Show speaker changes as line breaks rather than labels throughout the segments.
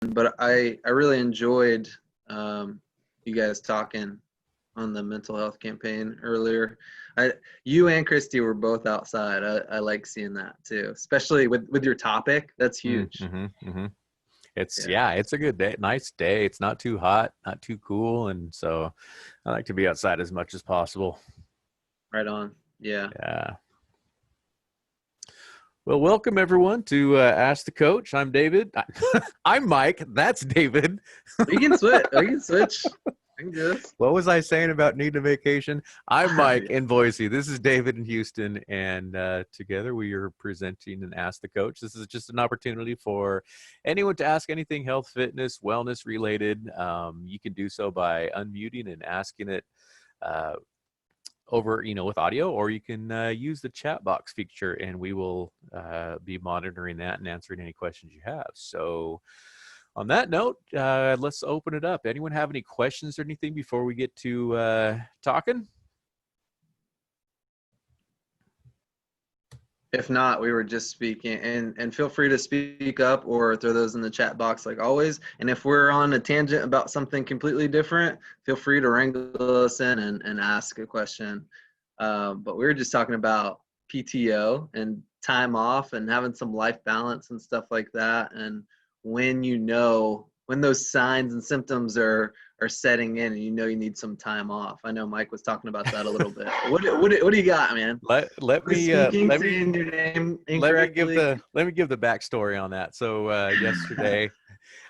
but I really enjoyed you guys talking on the mental health campaign earlier. You and Christy were both outside. I like seeing that too, especially with your topic. That's huge.
It's
Yeah,
it's a good day, nice day. It's not too hot, not too cool, and so I like to be outside as much as possible.
right on. Yeah.
Yeah. Well, welcome everyone to Ask the Coach. I'm David. I'm Mike. That's David.
We can switch. I can switch. I can do this.
What was I saying about needing a vacation? I'm Mike
Yeah.
in Boise. This is David in Houston, and together we are presenting and Ask the Coach. This is just an opportunity for anyone to ask anything health, fitness, wellness related. You can do so by unmuting and asking it over, with audio, or you can use the chat box feature, and we will be monitoring that and answering any questions you have. So on that note, let's open it up. Anyone have any questions or anything before we get to talking?
If not, we were just speaking, and feel free to speak up or throw those in the chat box like always. And if we're on a tangent about something completely different, feel free to wrangle us in and ask a question. But we were just talking about PTO and time off and having some life balance and stuff like that. And when those signs and symptoms are setting in and you need some time off. I know Mike was talking about that a little bit. What do you got, man?
Let me
Saying your name incorrectly.
let me give the backstory on that. So yesterday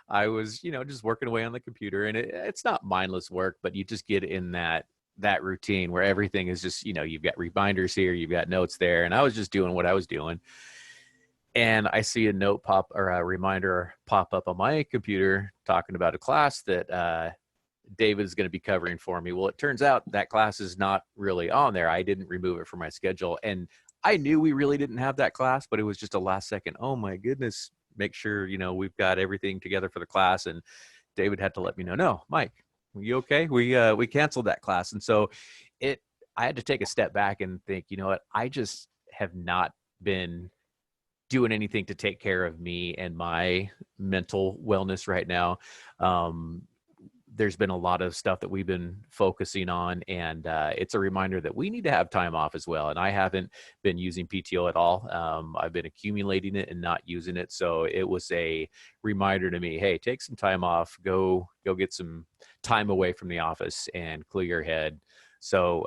I was just working away on the computer, and it's not mindless work, but you just get in that routine where everything is just you've got reminders here, you've got notes there, and I was just doing what I was doing. And I see a note a reminder pop up on my computer talking about a class that David is going to be covering for me. Well, it turns out that class is not really on there. I didn't remove it from my schedule. And I knew we really didn't have that class, but it was just a last second, oh my goodness, make sure, we've got everything together for the class. And David had to let me know, no, Mike, are you okay? We canceled that class. And so I had to take a step back and think, you know what, I just have not been doing anything to take care of me and my mental wellness right now. There's been a lot of stuff that we've been focusing on, and it's a reminder that we need to have time off as well. And I haven't been using PTO at all. I've been accumulating it and not using it. So it was a reminder to me, hey, take some time off, go get some time away from the office and clear your head. So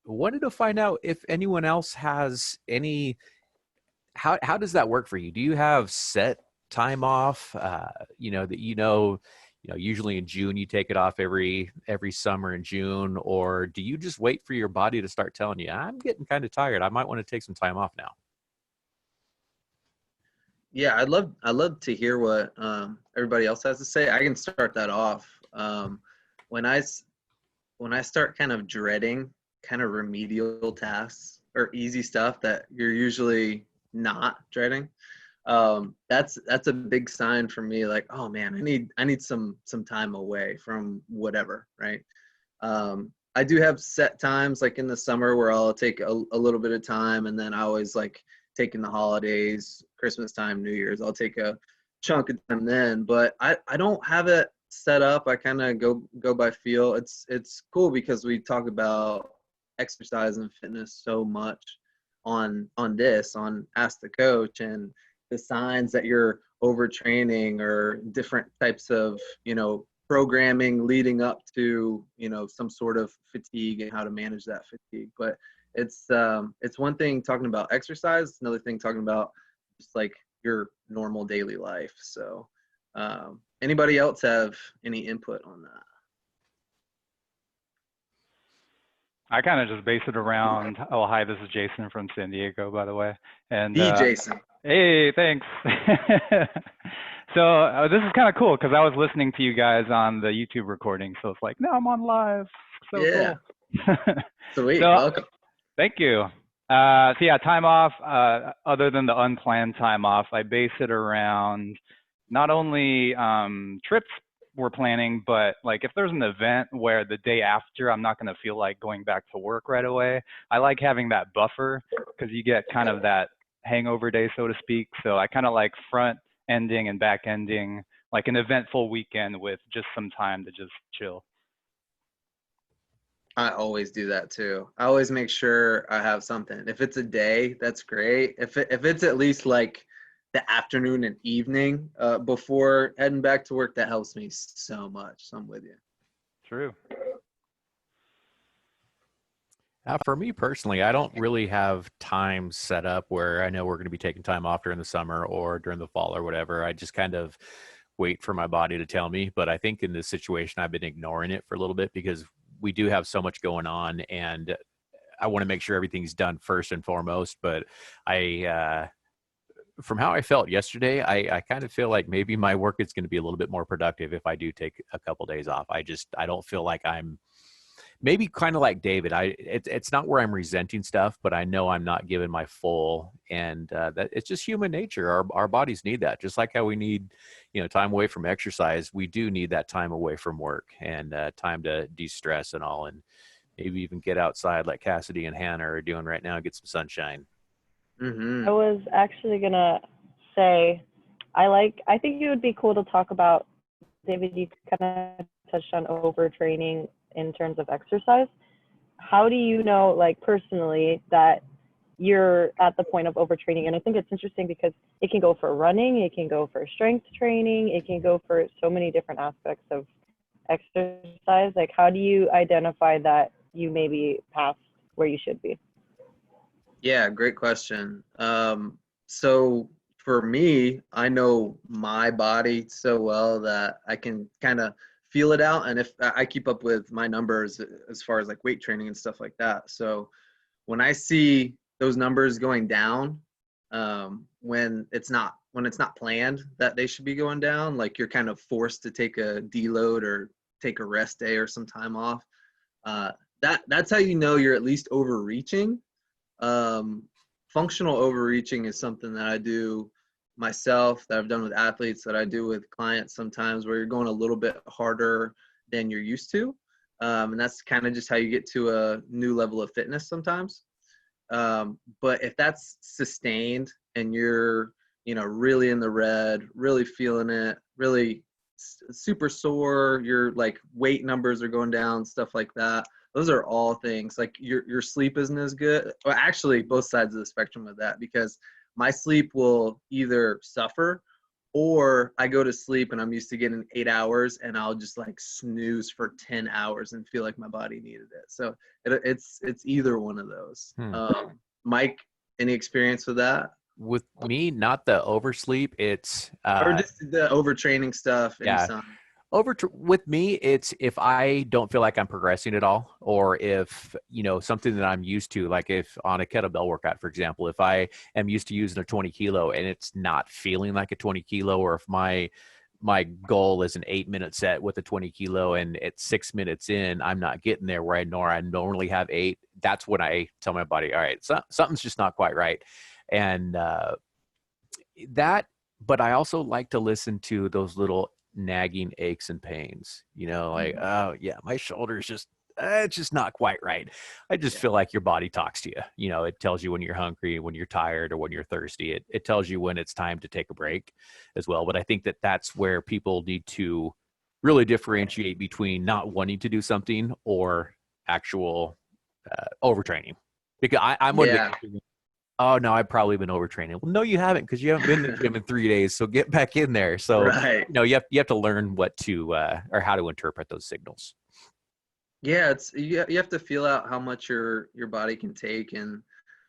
wanted to find out if anyone else has any. How does that work for you? Do you have set time off? That usually in June you take it off every summer in June, or do you just wait for your body to start telling you, I'm getting kind of tired, I might want to take some time off now?
Yeah, I'd love to hear what everybody else has to say. I can start that off. When I start kind of dreading kind of remedial tasks or easy stuff that you're usually not dreading, that's a big sign for me. Like, oh man, I need some time away from whatever, right? I do have set times like in the summer where I'll take a little bit of time, and then I always like taking the holidays, Christmas time, New Year's, I'll take a chunk of time then. But I don't have it set up. I kind of go by feel. It's cool because we talk about exercise and fitness so much on Ask the Coach, and the signs that you're overtraining or different types of programming leading up to some sort of fatigue and how to manage that fatigue. But it's one thing talking about exercise, it's another thing talking about just like your normal daily life. So anybody else have any input on that?
I kind of just base it around, oh, hi, this is Jason from San Diego, by the way. And
Jason.
Hey, thanks. So this is kind of cool because I was listening to you guys on the YouTube recording. So it's like, now I'm on live. So
yeah.
Cool.
Sweet. Welcome.
Thank you. So yeah, time off, other than the unplanned time off, I base it around not only trips we're planning, but like if there's an event where the day after I'm not going to feel like going back to work right away, I like having that buffer because you get kind of that hangover day, so to speak. So I kind of like front ending and back ending like an eventful weekend with just some time to just chill.
I always do that too. I always make sure I have something. If it's a day, that's great. If it's at least like the afternoon and evening before heading back to work, that helps me so much. So I'm with you.
True.
For me personally, I don't really have time set up where I know we're going to be taking time off during the summer or during the fall or whatever. I just kind of wait for my body to tell me. But I think in this situation, I've been ignoring it for a little bit because we do have so much going on, and I want to make sure everything's done first and foremost. But from how I felt yesterday, I kind of feel like maybe my work is going to be a little bit more productive if I do take a couple days off. I don't feel like I'm maybe kind of like David. It's not where I'm resenting stuff, but I know I'm not giving my full, and that it's just human nature. Our bodies need that, just like how we need, time away from exercise. We do need that time away from work and time to de-stress and all, and maybe even get outside like Cassidy and Hannah are doing right now and get some sunshine.
Mm-hmm.
I was actually gonna say, I think it would be cool to talk about, David, you kind of touched on overtraining in terms of exercise. How do you know, like personally, that you're at the point of overtraining? And I think it's interesting because it can go for running, it can go for strength training, it can go for so many different aspects of exercise. Like, how do you identify that you may be past where you should be?
Yeah, great question. So for me, I know my body so well that I can kind of feel it out. And if I keep up with my numbers as far as like weight training and stuff like that. So when I see those numbers going down, when it's not planned that they should be going down, like you're kind of forced to take a deload or take a rest day or some time off, that's how you know you're at least overreaching. Functional overreaching is something that I do myself, that I've done with athletes, that I do with clients sometimes, where you're going a little bit harder than you're used to. And that's kind of just how you get to a new level of fitness sometimes. But if that's sustained and you're, really in the red, really feeling it, really super sore, your like weight numbers are going down, stuff like that. Those are all things like your sleep isn't as good. Well, actually, both sides of the spectrum of that, because my sleep will either suffer or I go to sleep and I'm used to getting 8 hours and I'll just like snooze for 10 hours and feel like my body needed it. So it's either one of those. Mike, any experience with that?
With me, not the oversleep. It's
or just the overtraining stuff.
Yeah. With me, it's if I don't feel like I'm progressing at all, or if, something that I'm used to, like if on a kettlebell workout, for example, if I am used to using a 20 kilo and it's not feeling like a 20 kilo, or if my goal is an 8-minute set with a 20 kilo and at 6 minutes in, I'm not getting there where I normally have 8. That's when I tell my body, all right, something's just not quite right. And but I also like to listen to those little nagging aches and pains, like, oh yeah, my shoulder's just, it's just not quite right. I just feel like your body talks to you. It tells you when you're hungry, when you're tired, or when you're thirsty. It tells you when it's time to take a break as well. But I think that's where people need to really differentiate between not wanting to do something or actual overtraining. Because I'm one of the people, oh no, I've probably been overtraining. Well, no, you haven't, because you haven't been to the gym in 3 days. So get back in there. So
right.
You have to learn what to or how to interpret those signals.
Yeah, you have to feel out how much your body can take and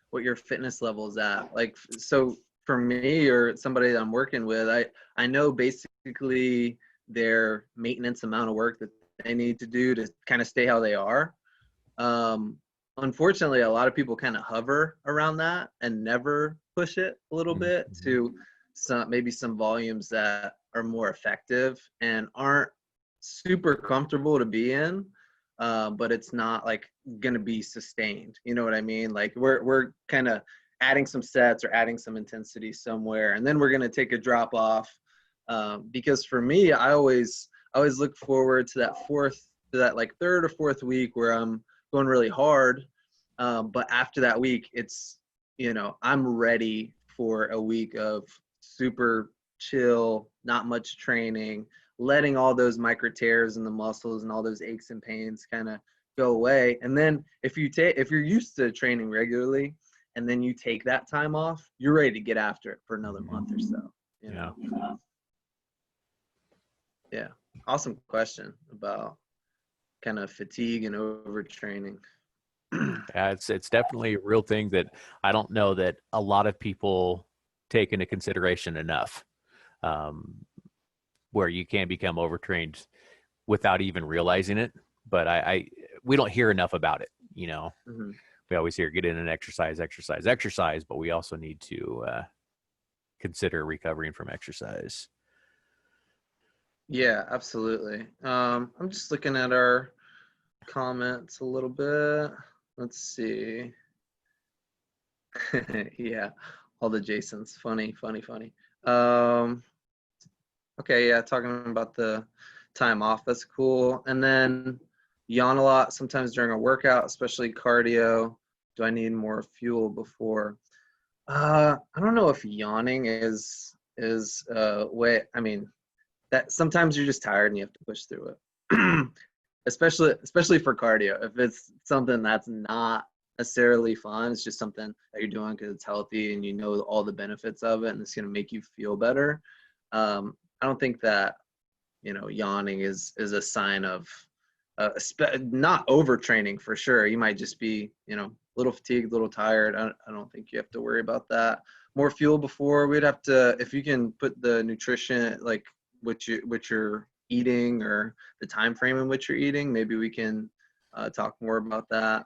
what your fitness level is at. Like, so for me or somebody that I'm working with, I know basically their maintenance amount of work that they need to do to kind of stay how they are. Unfortunately, a lot of people kind of hover around that and never push it a little bit to maybe some volumes that are more effective and aren't super comfortable to be in, but it's not like going to be sustained. You know what I mean? Like we're kind of adding some sets or adding some intensity somewhere, and then we're going to take a drop off. Because for me, I always look forward to that like third or fourth week where I'm going really hard. But after that week, it's, I'm ready for a week of super chill, not much training, letting all those micro tears in the muscles and all those aches and pains kind of go away. And then if you're used to training regularly and then you take that time off, you're ready to get after it for another month or so, you know? Yeah. Awesome question about kind of fatigue and overtraining.
Yeah, it's definitely a real thing that I don't know that a lot of people take into consideration enough, where you can become overtrained without even realizing it. But we don't hear enough about it. You know, we always hear get in and exercise, but we also need to consider recovering from exercise.
Yeah, absolutely. I'm just looking at our comments a little bit. Let's see. Yeah, all the Jasons. Funny. Okay, yeah, talking about the time off, that's cool. And then yawn a lot sometimes during a workout, especially cardio. Do I need more fuel before? I don't know if yawning is way. I mean, that sometimes you're just tired and you have to push through it. especially for cardio. If it's something that's not necessarily fun, it's just something that you're doing because it's healthy and you know all the benefits of it and it's going to make you feel better. I don't think that, you know, yawning is a sign of not overtraining for sure. You might just be, you know, a little fatigued, a little tired. I don't think you have to worry about that. More fuel before, we'd have to, if you can put the nutrition, like what you're eating or the time frame in which you're eating, maybe we can talk more about that.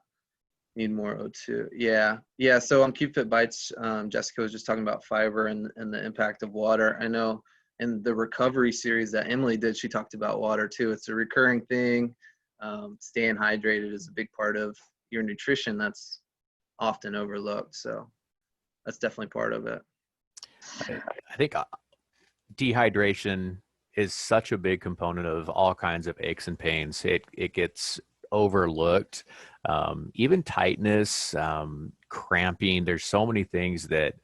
Need more O2. Yeah. So on CubeFit Bites, Jessica was just talking about fiber and the impact of water. I know in the recovery series that Emily did, she talked about water too. It's a recurring thing. Staying hydrated is a big part of your nutrition that's often overlooked. So that's definitely part of it.
I think dehydration is such a big component of all kinds of aches and pains. It gets overlooked. Even tightness, cramping. There's so many things that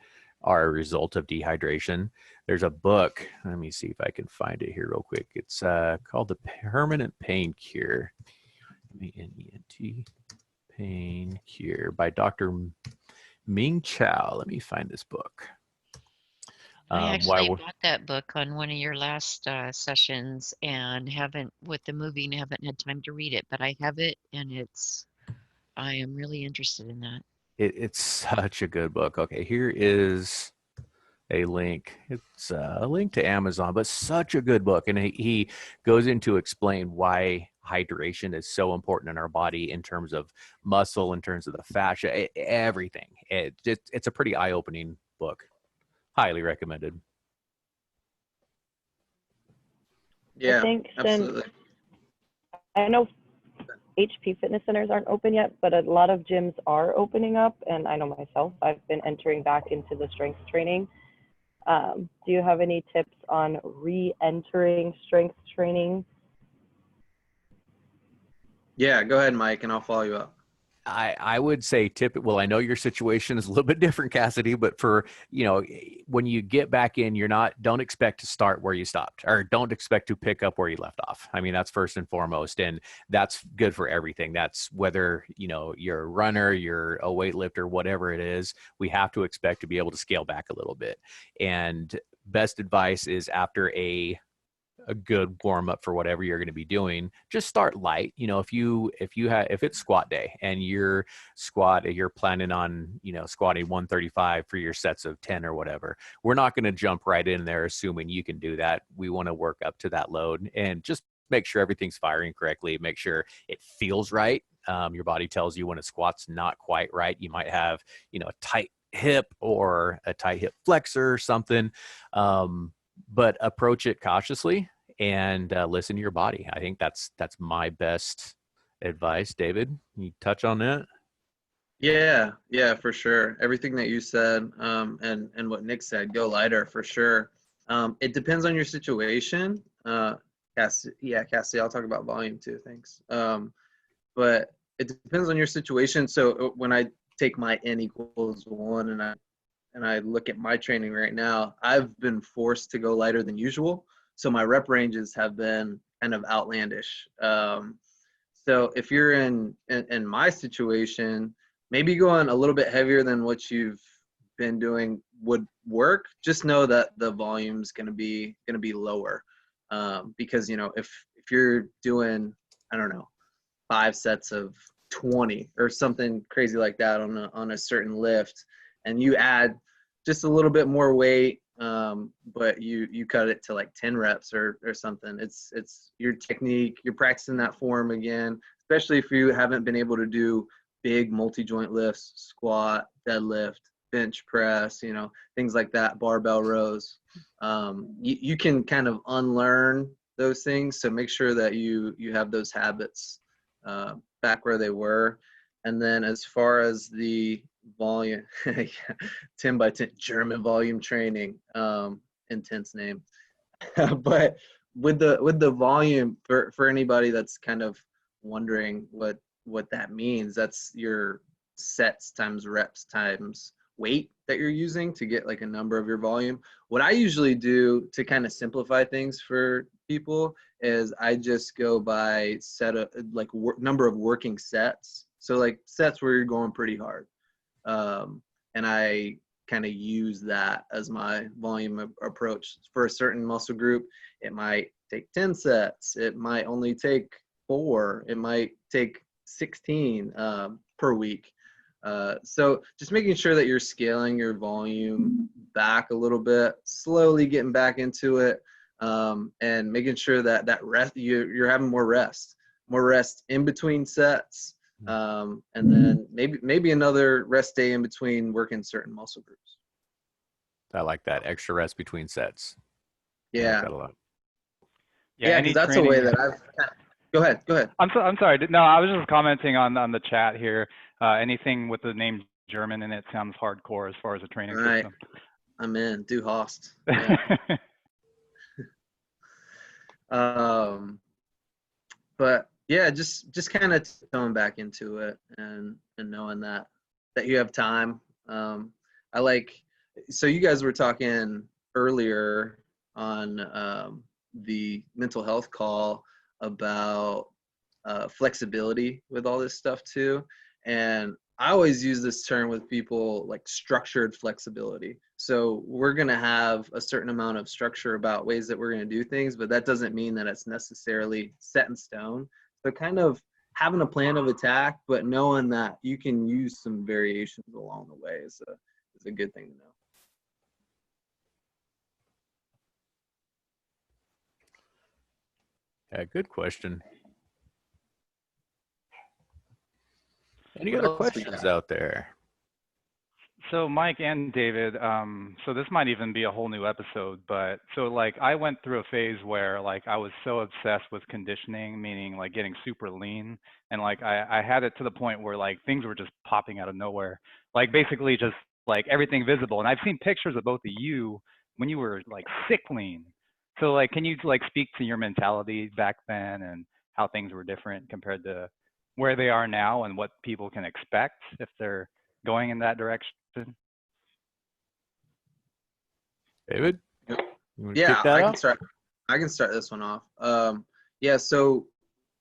are a result of dehydration. There's a book. Let me see if I can find it here real quick. It's called The Permanent Pain Cure. MENT Pain Cure by Dr. Ming Chow. Let me find this book.
I actually bought that book on one of your last sessions and haven't, with the moving, haven't had time to read it, but I have it and I am really interested in that.
It's such a good book. Okay, here is a link. It's a link to Amazon, but such a good book. And he goes into explain why hydration is so important in our body in terms of muscle, in terms of the fascia, everything. It's a pretty eye-opening book. Highly recommended.
Yeah,
I think
absolutely.
I know HP fitness centers aren't open yet, but a lot of gyms are opening up. And I know myself, I've been entering back into the strength training. Do you have any tips on re-entering strength training?
Yeah, go ahead, Mike, and I'll follow you up.
I would say well, I know your situation is a little bit different, Cassidy, but for, you know, when you get back in, don't expect to start where you stopped, or don't expect to pick up where you left off. I mean, that's first and foremost, and that's good for everything. That's whether, you know, you're a runner, you're a weightlifter, whatever it is, we have to expect to be able to scale back a little bit. And best advice is after a good warm up for whatever you're going to be doing, just start light. You know, if it's squat day and you're planning on, you know, squatting 135 for your sets of 10 or whatever, we're not going to jump right in there assuming you can do that. We want to work up to that load and just make sure everything's firing correctly, make sure it feels right. Your body tells you when a squat's not quite right. You might have, you know, a tight hip or a tight hip flexor or something. But approach it cautiously and listen to your body. I think that's my best advice. David, you touch on that?
Yeah, for sure. Everything that you said, and what Nick said, go lighter for sure. It depends on your situation. Cassie, I'll talk about volume too. Thanks. But it depends on your situation. So when I take my N equals 1 and and I look at my training right now, I've been forced to go lighter than usual. So my rep ranges have been kind of outlandish. So if you're in my situation, maybe going a little bit heavier than what you've been doing would work. Just know that the volume's gonna be lower, because if you're doing, I don't know, 5 sets of 20 or something crazy like that on a certain lift, and you add just a little bit more weight, but you cut it to like 10 reps or something. It's your technique. You're practicing that form again, especially if you haven't been able to do big multi-joint lifts, squat, deadlift, bench press, things like that, barbell rows. You can kind of unlearn those things. So make sure that you have those habits back where they were. And then as far as the volume, 10 by 10 German volume training, intense name. But with the volume, for anybody that's kind of wondering what that means, that's your sets times reps times weight that you're using to get like a number of your volume. What I usually do to kind of simplify things for people is I just go by number of working sets. So like sets where you're going pretty hard. And I kind of use that as my volume approach. For a certain muscle group, it might take 10 sets. It might only take 4. It might take 16 per week. So just making sure that you're scaling your volume back a little bit, slowly getting back into it, and making sure that rest, you're having more rest in between sets, and then maybe another rest day in between working certain muscle groups.
I like that extra rest between sets.
Yeah,
I like that a lot.
Yeah, because that's a way that I've. Go ahead.
I'm sorry. No, I was just commenting on the chat here. Anything with the name German in it sounds hardcore as far as a training system.
I'm in. Du hast. Yeah. But yeah, just kind of going back into it and knowing that you have time. So you guys were talking earlier on the mental health call about flexibility with all this stuff too. And I always use this term with people, like structured flexibility. So we're going to have a certain amount of structure about ways that we're going to do things, but that doesn't mean that it's necessarily set in stone. So kind of having a plan of attack, but knowing that you can use some variations along the way is a good thing to know.
Yeah, good question. Any other questions out there?
So Mike and David, so this might even be a whole new episode, but so like I went through a phase where like I was so obsessed with conditioning, meaning like getting super lean, and like I had it to the point where like things were just popping out of nowhere, like basically just like everything visible. And I've seen pictures of both of you when you were like sick lean. So like, can you like speak to your mentality back then and how things were different compared to where they are now and what people can expect if they're going in that direction?
David?
Yeah, I can start this one off. Yeah, so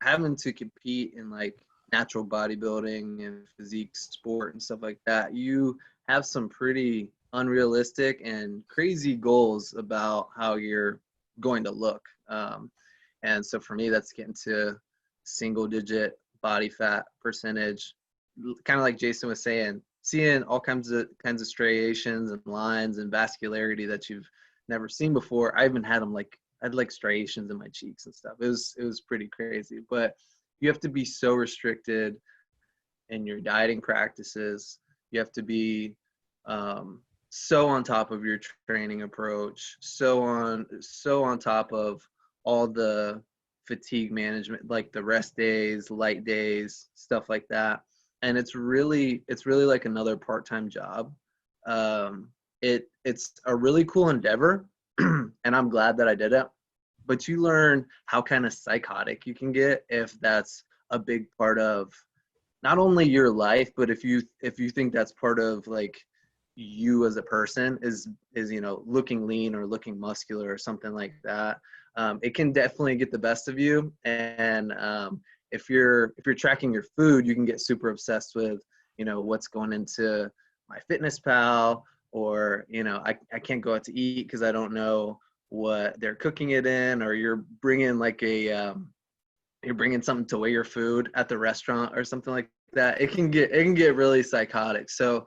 having to compete in like natural bodybuilding and physique sport and stuff like that, you have some pretty unrealistic and crazy goals about how you're going to look. And so for me, that's getting to single digit body fat percentage, kind of like Jason was saying, seeing all kinds of striations and lines and vascularity that you've never seen before. I even had them I had like striations in my cheeks and stuff. It was pretty crazy, but you have to be so restricted in your dieting practices. You have to be so on top of your training approach, so on top of all the fatigue management, like the rest days, light days, stuff like that. And it's really like another part-time job. It's a really cool endeavor, and I'm glad that I did it. But you learn how kind of psychotic you can get if that's a big part of not only your life, but if you think that's part of like you as a person is looking lean or looking muscular or something like that. It can definitely get the best of you. And if you're tracking your food, you can get super obsessed with what's going into MyFitnessPal, or I can't go out to eat because I don't know what they're cooking it in, or you're bringing you're bringing something to weigh your food at the restaurant or something like that. It can get really psychotic. So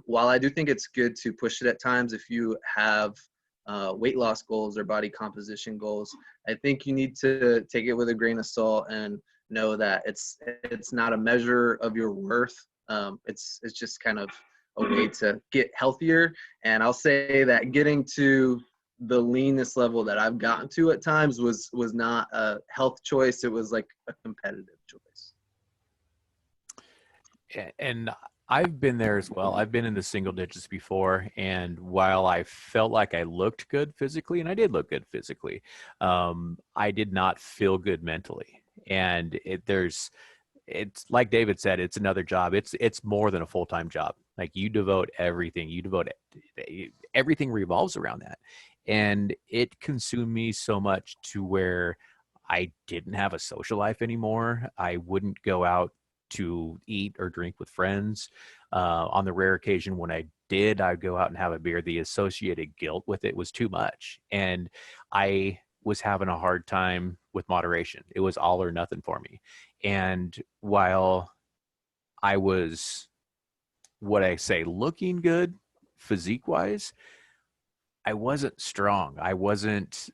while I do think it's good to push it at times, if you have weight loss goals or body composition goals, I think you need to take it with a grain of salt and know that it's not a measure of your worth. It's just kind of a way to get healthier. And I'll say that getting to the leanness level that I've gotten to at times was not a health choice. It was like a competitive choice.
And I've been there as well. I've been in the single digits before. And while I felt like I looked good physically, and I did look good physically, I did not feel good mentally. And it's like David said, it's another job. It's more than a full-time job. Like you devote everything, everything revolves around that. And it consumed me so much to where I didn't have a social life anymore. I wouldn't go out to eat or drink with friends. On the rare occasion when I did, I'd go out and have a beer. The associated guilt with it was too much. And I was having a hard time with moderation. It was all or nothing for me. And while I was, looking good physique wise, I wasn't strong. I wasn't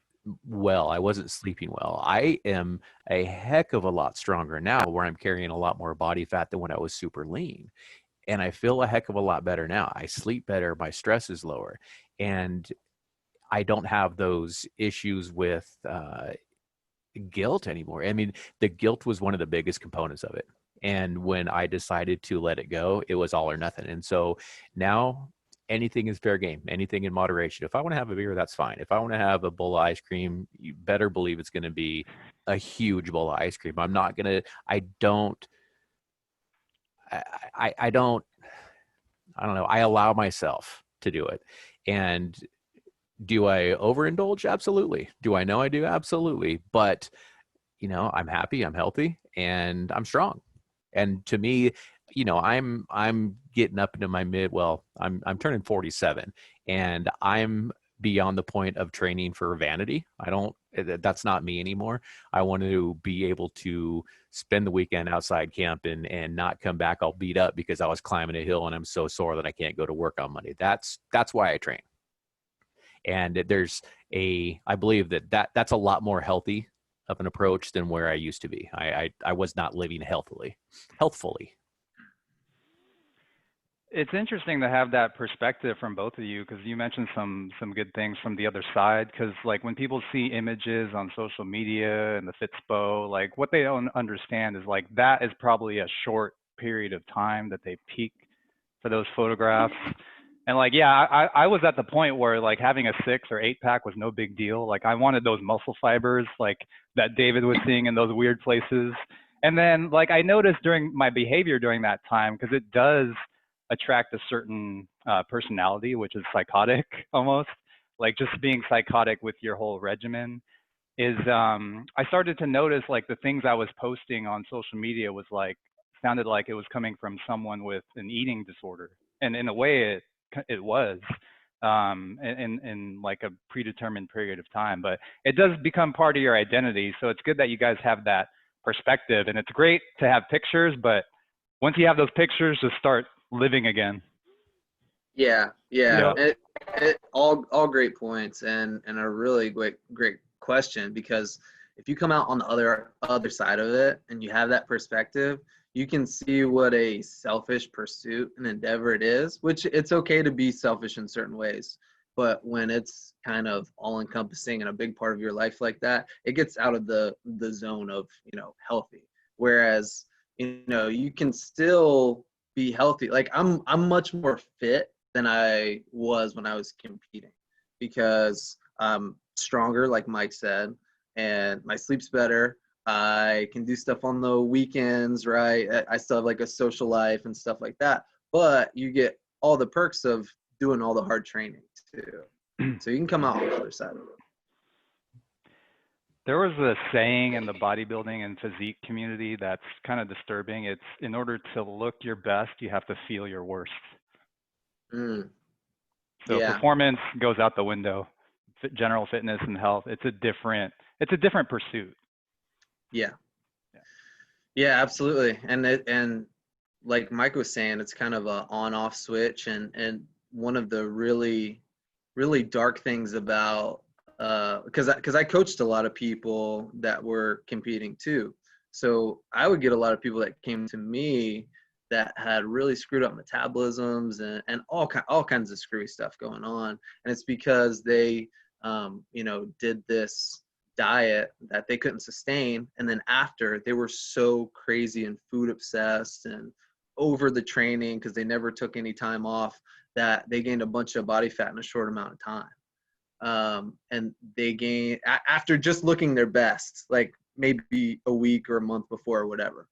well. I wasn't sleeping well. I am a heck of a lot stronger now, where I'm carrying a lot more body fat than when I was super lean. And I feel a heck of a lot better now. I sleep better. My stress is lower. And I don't have those issues with guilt anymore. I mean, the guilt was one of the biggest components of it. And when I decided to let it go, it was all or nothing. And so now anything is fair game, anything in moderation. If I want to have a beer, that's fine. If I want to have a bowl of ice cream, you better believe it's going to be a huge bowl of ice cream. I'm not going to, I don't know. I allow myself to do it. And do I overindulge? Absolutely. Do I know I do? Absolutely. But, I'm happy, I'm healthy, and I'm strong. And to me, I'm getting up into my I'm turning 47, and I'm beyond the point of training for vanity. That's not me anymore. I want to be able to spend the weekend outside camping and not come back all beat up because I was climbing a hill and I'm so sore that I can't go to work on Monday. That's why I train. And I believe that's a lot more healthy of an approach than where I used to be. I was not living healthfully.
It's interesting to have that perspective from both of you, because you mentioned some good things from the other side. Because like when people see images on social media and the Fitspo, like what they don't understand is like that is probably a short period of time that they peak for those photographs. And like, yeah, I was at the point where like having a 6 or 8 pack was no big deal. Like I wanted those muscle fibers like that David was seeing in those weird places. And then like I noticed during my behavior during that time, because it does attract a certain personality, which is psychotic almost, like just being psychotic with your whole regimen, is I started to notice like the things I was posting on social media was like, sounded like it was coming from someone with an eating disorder. And in a way it was in like a predetermined period of time, but it does become part of your identity. So it's good that you guys have that perspective, and it's great to have pictures, but once you have those pictures, just start living again.
Yeah.
Yep.
All great points, and a really great question, because if you come out on the other side of it and you have that perspective, you can see what a selfish pursuit and endeavor it is, which it's okay to be selfish in certain ways. But when it's kind of all encompassing and a big part of your life like that, it gets out of the zone of, healthy. Whereas, you can still be healthy. Like I'm much more fit than I was when I was competing, because I'm stronger, like Mike said, and my sleep's better. I can do stuff on the weekends, right? I still have like a social life and stuff like that. But you get all the perks of doing all the hard training too. So you can come out on the other side of it.
There was a saying in the bodybuilding and physique community that's kind of disturbing. It's, in order to look your best, you have to feel your worst.
Mm,
So
yeah.
performance goes out the window. General fitness and health, it's a different pursuit.
Yeah. Yeah, absolutely. And like Mike was saying, it's kind of a on-off switch. And one of the really, really dark things about, because I coached a lot of people that were competing too. So I would get a lot of people that came to me that had really screwed up metabolisms and all kinds of screwy stuff going on. And it's because they, did this diet that they couldn't sustain, and then after, they were so crazy and food obsessed and over the training because they never took any time off, that they gained a bunch of body fat in a short amount of time. And they gained, after just looking their best, like maybe a week or a month before or whatever.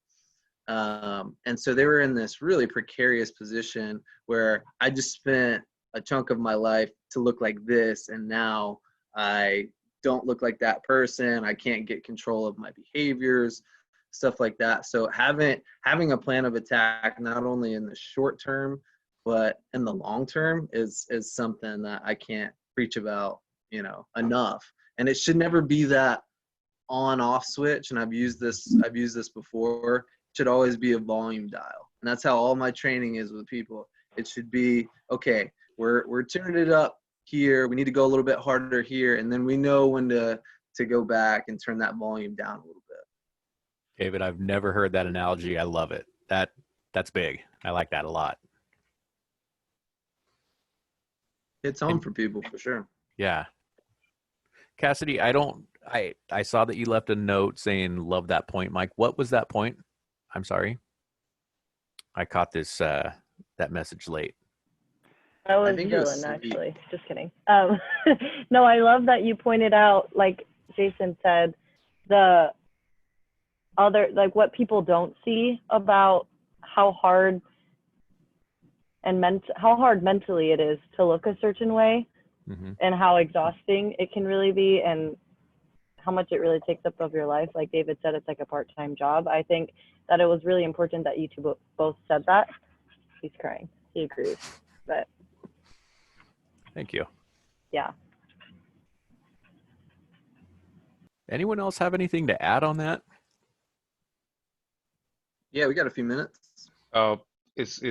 And so they were in this really precarious position where I just spent a chunk of my life to look like this, and now I don't look like that person. I can't get control of my behaviors, stuff like that. So having a plan of attack, not only in the short term, but in the long term, is something that I can't preach about, enough. And it should never be that on-off switch. And I've used this before. It should always be a volume dial. And that's how all my training is with people. It should be, okay, we're tuning it up here, we need to go a little bit harder here, and then we know when to go back and turn that volume down a little bit.
David, I've never heard that analogy. I love it. That's big. I like that a lot.
It's on for people for sure.
Yeah. Cassidy, I saw that you left a note saying love that point. Mike, what was that point? I'm sorry. I caught this that message late.
That was Dylan, actually. Just kidding. No, I love that you pointed out, like Jason said, the other, like what people don't see about how hard mentally it is to look a certain way, mm-hmm. and how exhausting it can really be, and how much it really takes up of your life. Like David said, it's like a part-time job. I think that it was really important that you two both said that. He's crying. He agrees. But
thank you.
Yeah.
Anyone else have anything to add on that?
Yeah, we got a few minutes.
Is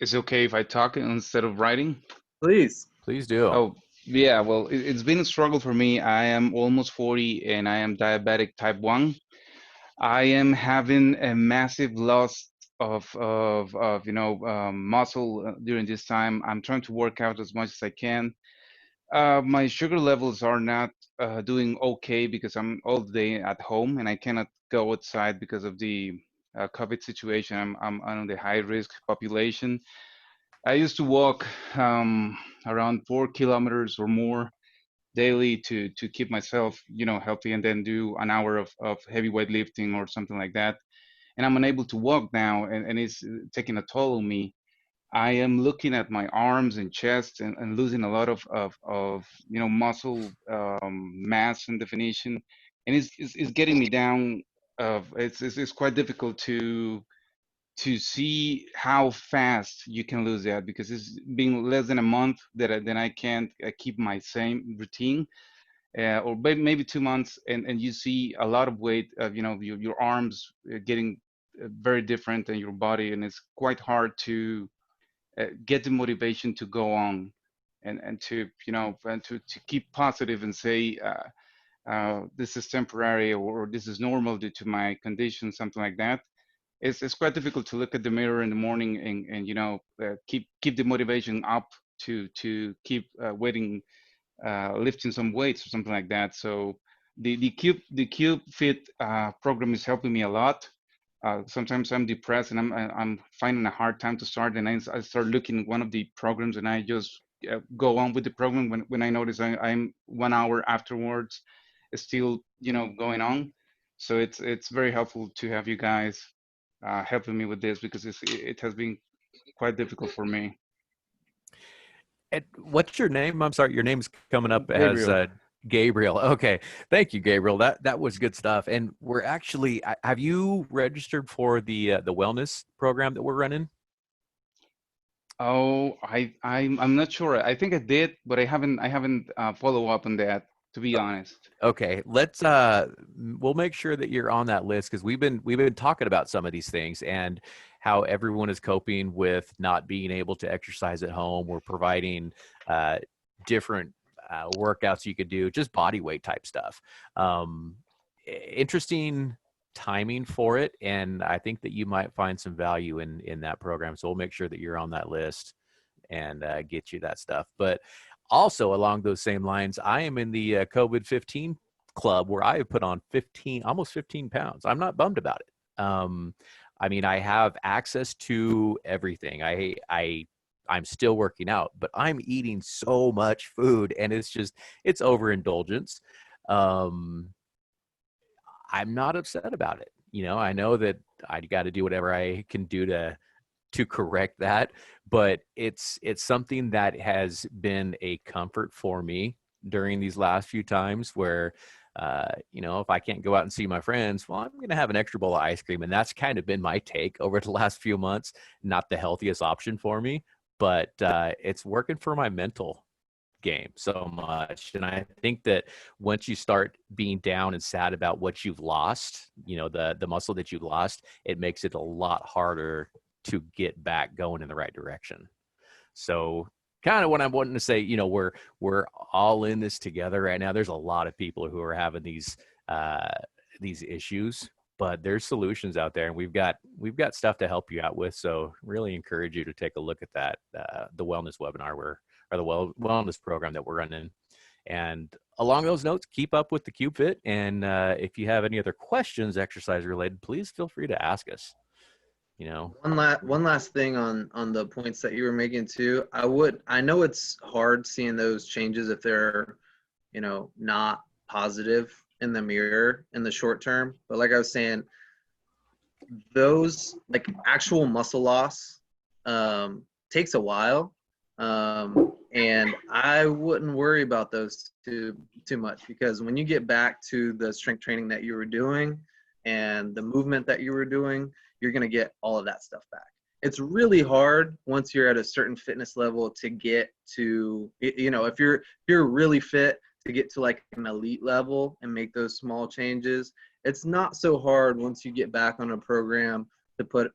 it okay if I talk instead of writing?
Please
do.
Oh, yeah. Well, it's been a struggle for me. I am almost 40 and I am diabetic type 1. I am having a massive loss of muscle during this time. I'm trying to work out as much as I can. My sugar levels are not doing okay because I'm all day at home and I cannot go outside because of the COVID situation. I'm on the high risk population. I used to walk around 4 kilometers or more daily to keep myself, healthy, and then do an hour of heavyweight lifting or something like that. And I'm unable to walk now, and it's taking a toll on me. I am looking at my arms and chest and losing a lot of muscle mass and definition, and it's getting me down. It's quite difficult to see how fast you can lose that, because it's been less than a month that I can't keep my same routine, or maybe 2 months, and you see a lot of weight of your arms getting very different than your body, and it's quite hard to get the motivation to go on and to to keep positive and say this is temporary, or this is normal due to my condition, something like that. It's quite difficult to look at the mirror in the morning and keep the motivation up to keep lifting some weights or something like that. So the CubeFit program is helping me a lot. Sometimes I'm depressed and I'm finding a hard time to start, and I start looking at one of the programs and I just go on with the program when I notice I'm 1 hour afterwards still going on. So it's very helpful to have you guys helping me with this, because it has been quite difficult for me.
And what's your name? I'm sorry, your name's coming up as
Gabriel.
Gabriel. Okay, thank you, Gabriel. That was good stuff. And we're actually, have you registered for the wellness program that we're running?
Oh, I'm not sure. I think I did, but I haven't follow up on that, to be honest.
Okay, let's we'll make sure that you're on that list because we've been talking about some of these things and how everyone is coping with not being able to exercise at home. We're providing different workouts you could do, just body weight type stuff. Interesting timing for it, and I think that you might find some value in that program. So we'll make sure that you're on that list and get you that stuff. But also along those same lines, I am in the COVID-15 club where I have put on almost 15 pounds. I'm not bummed about it. I mean, I have access to everything. I'm still working out, but I'm eating so much food and it's overindulgence. I'm not upset about it. I know that I got to do whatever I can do to correct that, but it's something that has been a comfort for me during these last few times where if I can't go out and see my friends, well, I'm going to have an extra bowl of ice cream. And that's kind of been my take over the last few months. Not the healthiest option for me, but it's working for my mental game so much. And I think that once you start being down and sad about what you've lost, the muscle that you've lost, it makes it a lot harder to get back going in the right direction. So kind of what I'm wanting to say, we're all in this together right now. There's a lot of people who are having these issues, but there's solutions out there, and we've got stuff to help you out with. So really encourage you to take a look at that, the wellness webinar or the wellness program that we're running. And along those notes, keep up with the CubeFit. And if you have any other questions, exercise related, please feel free to ask us.
One last thing on the points that you were making too. I know it's hard seeing those changes if they're, not positive in the mirror in the short term. But like I was saying, those like actual muscle loss takes a while. And I wouldn't worry about those too much, because when you get back to the strength training that you were doing and the movement that you were doing, you're going to get all of that stuff back. It's really hard once you're at a certain fitness level to get to, if you're really fit, to get to like an elite level and make those small changes. It's not so hard once you get back on a program to put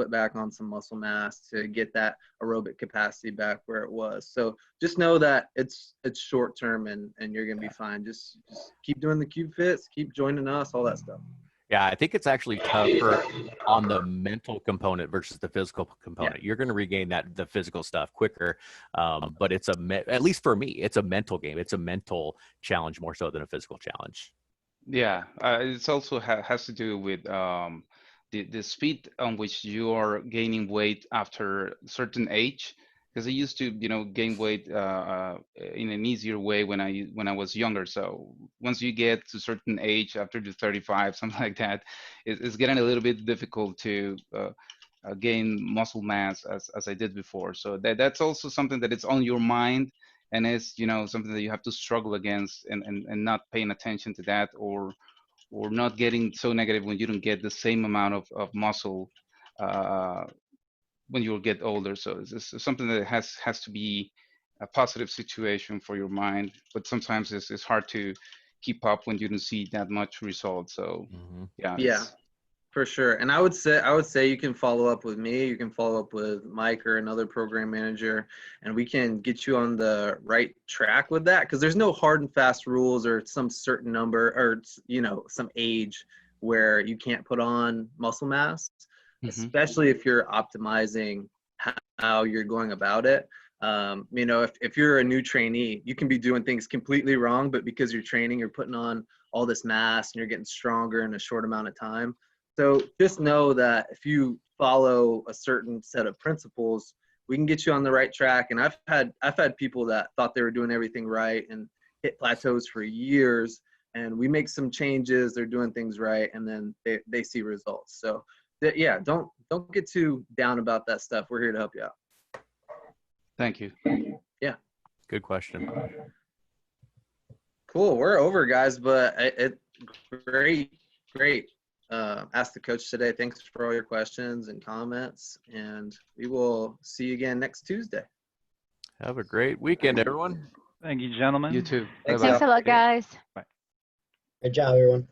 back on some muscle mass, to get that aerobic capacity back where it was. So just know that it's short term and you're going to be fine. Just keep doing the CubeFits, keep joining us, all that stuff.
Yeah, I think it's actually tougher on the mental component versus the physical component. Yeah. You're going to regain the physical stuff quicker, but it's at least for me, it's a mental game. It's a mental challenge more so than a physical challenge.
Yeah, it's also has to do with the speed on which you are gaining weight after a certain age. Because I used to, gain weight in an easier way when I was younger. So once you get to a certain age, after the 35, something like that, it's getting a little bit difficult to gain muscle mass as I did before. So that's also something that it's on your mind, and it's something that you have to struggle against, and not paying attention to that, or not getting so negative when you don't get the same amount of muscle when you get older. So it's something that has to be a positive situation for your mind, but sometimes it's hard to keep up when you don't see that much result. So
yeah, for sure. And I would say you can follow up with me, you can follow up with Mike or another program manager, and we can get you on the right track with that, because there's no hard and fast rules or some certain number or some age where you can't put on muscle mass. Especially if you're optimizing how you're going about it. If you're a new trainee, you can be doing things completely wrong, but because you're training, you're putting on all this mass and you're getting stronger in a short amount of time. So just know that if you follow a certain set of principles, we can get you on the right track. And I've had people that thought they were doing everything right and hit plateaus for years, and we make some changes, they're doing things right, and then they see results. So yeah, don't get too down about that stuff. We're here to help you out.
Thank you.
Yeah.
Good question.
Cool. We're over, guys, but great. Ask the coach today. Thanks for all your questions and comments, and we will see you again next Tuesday.
Have a great weekend, everyone.
Thank you, gentlemen.
You too.
Thanks,
Bye-bye.
Thanks a lot, guys.
Good job, everyone.